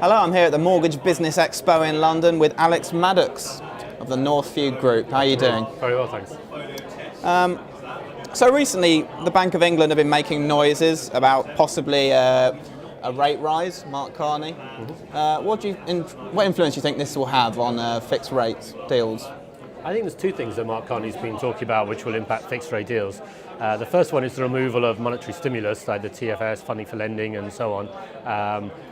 Hello, I'm here at the Mortgage Business Expo in London with Maddox of the NothView Group. How are you doing? Very well, thanks. So recently, the Bank of England have been making noises about possibly a rate rise. Mark Carney. What influence do you think this will have on fixed rate deals? I think there's two things that Mark Carney's been talking about which will impact fixed rate deals. The first one is the removal of monetary stimulus, like the TFS, funding for lending and so on.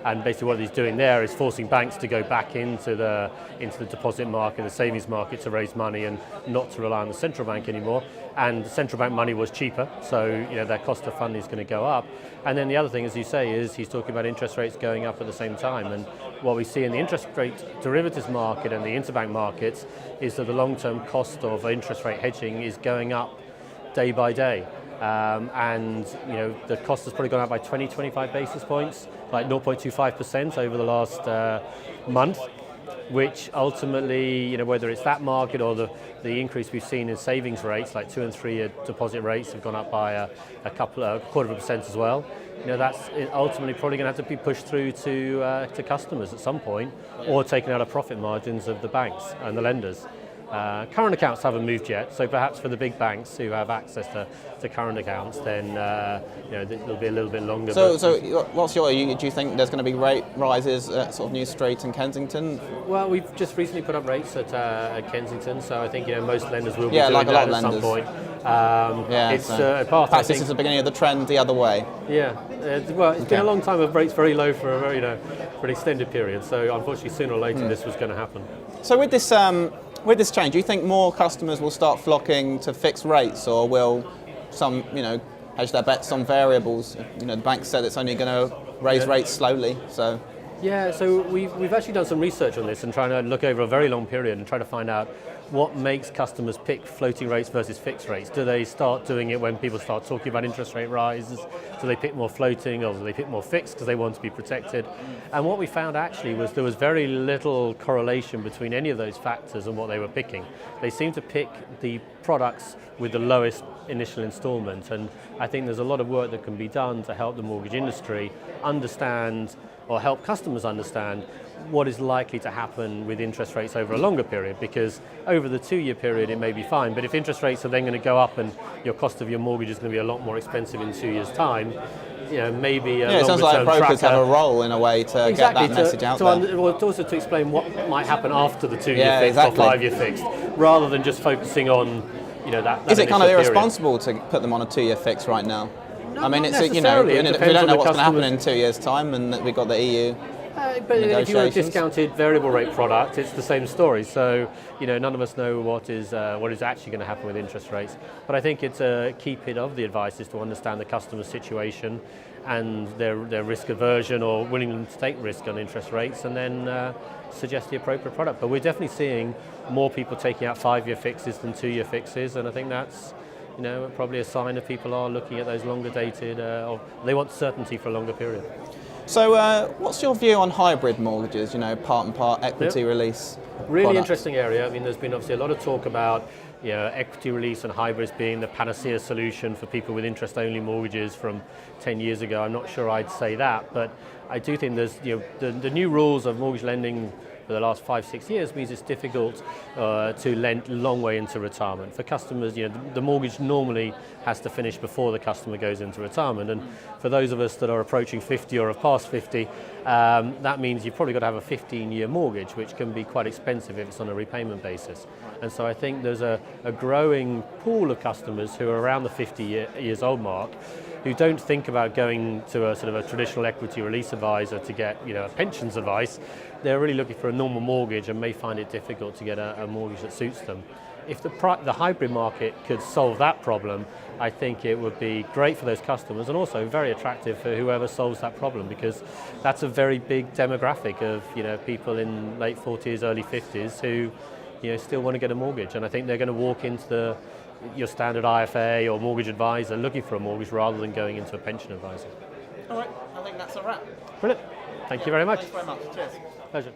And basically what he's doing there is forcing banks to go back into the deposit market, the savings market, to raise money and not to rely on the central bank anymore. And the central bank money was cheaper, so their cost of funding is going to go up. And then the other thing, as you say, is he's talking about interest rates going up at the same time. And what we see in the interest rate derivatives market and the interbank markets is that the long-term cost of interest rate hedging is going up day by day. And the cost has probably gone up by 20-25 basis points, like 0.25% over the last month, which ultimately, whether it's that market or the increase we've seen in savings rates, like 2 and 3 year deposit rates have gone up by a quarter of a percent as well. That's ultimately probably going to have to be pushed through to customers at some point, or taken out of profit margins of the banks and the lenders. Current accounts haven't moved yet, so perhaps for the big banks who have access to current accounts, then it'll be a little bit longer. So what's do you think there's going to be rate rises at sort of New Street and Kensington? Well, we've just recently put up rates at Kensington, so I think most lenders will be doing like a lot that of at some point. Perhaps this is the beginning of the trend the other way. Yeah, well, it's been a long time of rates very low for for an extended period, so unfortunately sooner or later this was going to happen. So with this change, do you think more customers will start flocking to fixed rates, or will some, hedge their bets on variables? The bank said it's only going to raise rates slowly, so. Yeah, so we've actually done some research on this and trying to look over a very long period and try to find out what makes customers pick floating rates versus fixed rates. Do they start doing it when people start talking about interest rate rises? Do they pick more floating, or do they pick more fixed because they want to be protected? And what we found actually was there was very little correlation between any of those factors and what they were picking. They seemed to pick the products with the lowest initial installment, and I think there's a lot of work that can be done to help the mortgage industry understand, or help customers understand, what is likely to happen with interest rates over a longer period, because over the 2-year period it may be fine, but if interest rates are then going to go up and your cost of your mortgage is going to be a lot more expensive in 2 years' time, maybe it sounds like brokers have a role in a way to get that message out there. Well, also to explain what might happen after the 2-year fixed or 5-year fixed, rather than just focusing on that Is it kind of irresponsible period to put them on a 2-year fix right now? No, I mean, it's we don't know what's going to happen in 2 years' time, and we've got the EU. But if you want a discounted variable rate product, it's the same story. So none of us know what is actually going to happen with interest rates. But I think it's a key bit of the advice is to understand the customer's situation and their risk aversion or willingness to take risk on interest rates, and then suggest the appropriate product. But we're definitely seeing more people taking out 5-year fixes than 2-year fixes, and I think that's probably a sign that people are looking at those longer dated, or they want certainty for a longer period. So what's your view on hybrid mortgages, part and part equity release? Really product? Interesting area. I mean, there's been obviously a lot of talk about equity release and hybrids being the panacea solution for people with interest-only mortgages from 10 years ago. I'm not sure I'd say that, but I do think there's the new rules of mortgage lending for the last 5-6 years means it's difficult to lend a long way into retirement. For customers, the mortgage normally has to finish before the customer goes into retirement. And for those of us that are approaching 50 or have passed 50, that means you've probably got to have a 15-year mortgage, which can be quite expensive if it's on a repayment basis. And so I think there's a growing pool of customers who are around the 50 years old mark, who don't think about going to a sort of a traditional equity release advisor to get pensions advice. They're really looking for a normal mortgage and may find it difficult to get a mortgage that suits them. If the hybrid market could solve that problem, I think it would be great for those customers, and also very attractive for whoever solves that problem, because that's a very big demographic of people in late 40s, early 50s who still want to get a mortgage, and I think they're going to walk into your standard IFA or mortgage advisor looking for a mortgage rather than going into a pension advisor. All right, I think that's a wrap. Brilliant. Thank you very much. Thanks very much. Cheers. Pleasure.